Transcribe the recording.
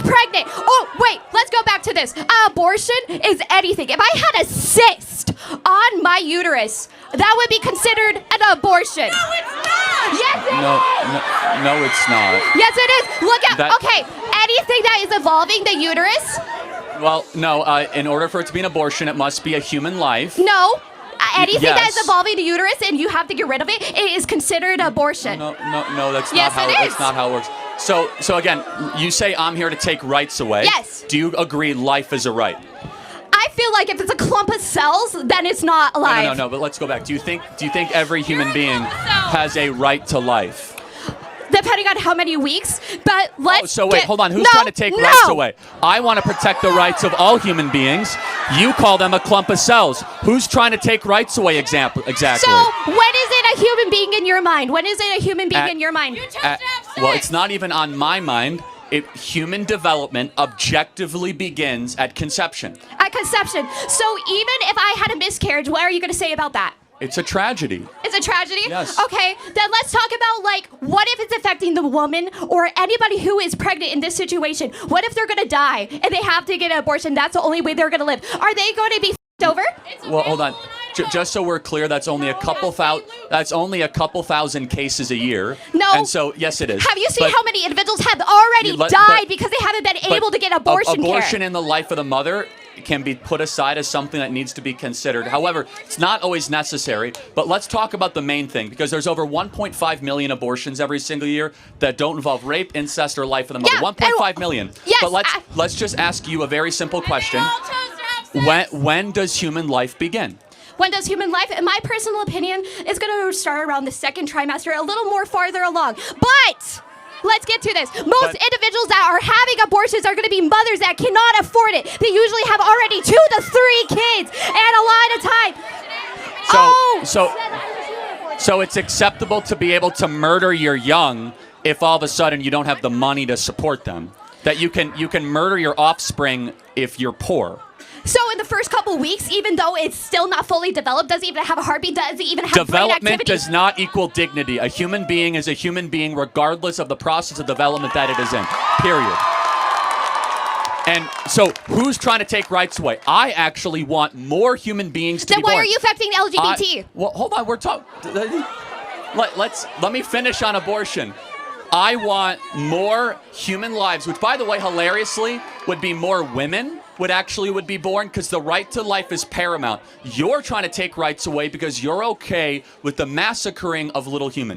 pregnant. Oh, wait, let's go back to this. Abortion is anything. If I had a cyst on my uterus, that would be considered an abortion. No, it's not. Yes, it No, is. no, it's not. Yes, it is. Look at, That- okay, anything that is evolving the uterus, Well, no, in order for it to be an abortion, it must be a human life. no. Anything that is Yes. evolving the uterus and you have to get rid of it, it is considered abortion. No, that's Yes, not how it is. that's not how it works. So again, you say I'm here to take rights away. Yes. Do you agree life is a right? I feel like if it's a clump of cells, then it's not alive. No, but let's go back. Do you think every human being has a right to life? Depending on how many weeks, but let's. Oh, so wait, hold on. Who's No, trying to take no. rights away? I want to protect the rights of all human beings. You call them a clump of cells. Who's trying to take rights away exactly? So when is it a human being in your mind? When is it a human being At- in your mind? You chose to have sex. Well, it's not even on my mind. Human development objectively begins at conception. At conception. So even if I had a miscarriage, what are you going to say about that? It's a tragedy. It's a tragedy? Yes. Okay, then let's talk about, like, what if it's affecting the woman or anybody who is pregnant in this situation? What if they're gonna die and they have to get an abortion? That's the only way they're gonna live. Are they going to be f***ed over? Well, hold on. Just so we're clear, that's only a couple thousand cases a year. No. And so, yes, it is. Have you seen But- how many individuals have already But- died but- because they haven't been but able to get abortion care? Abortion in the life of the mother can be put aside as something that needs to be considered. However, it's not always necessary. But let's talk about the main thing, because there's over 1.5 million abortions every single year that don't involve rape, incest, or life of the mother. Yeah, 1.5 million. Yes, But let's just ask you a very simple question. They all chose to have sex. When does human life begin? When does human life, in my personal opinion, is going to start around the second trimester, a little more farther along. But let's get to this. Most individuals that are having abortions are going to be mothers that cannot afford it. They usually have already 2 to 3 kids and a lot of time. So it's acceptable to be able to murder your young if all of a sudden you don't have the money to support them. That you can murder your offspring if you're poor. So in the first couple weeks, even though it's still not fully developed, doesn't even have a heartbeat, doesn't even have brain Development activity. does not equal dignity. A human being is a human being regardless of the process of development that it is in. Period. And so who's trying to take rights away? I actually want more human beings to Then be why born. are you affecting LGBT? Well, hold on. We're talking. Let me finish on abortion. I want more human lives, which, by the way, hilariously, would be more women would be born, because the right to life is paramount. You're trying to take rights away because you're okay with the massacring of little humans.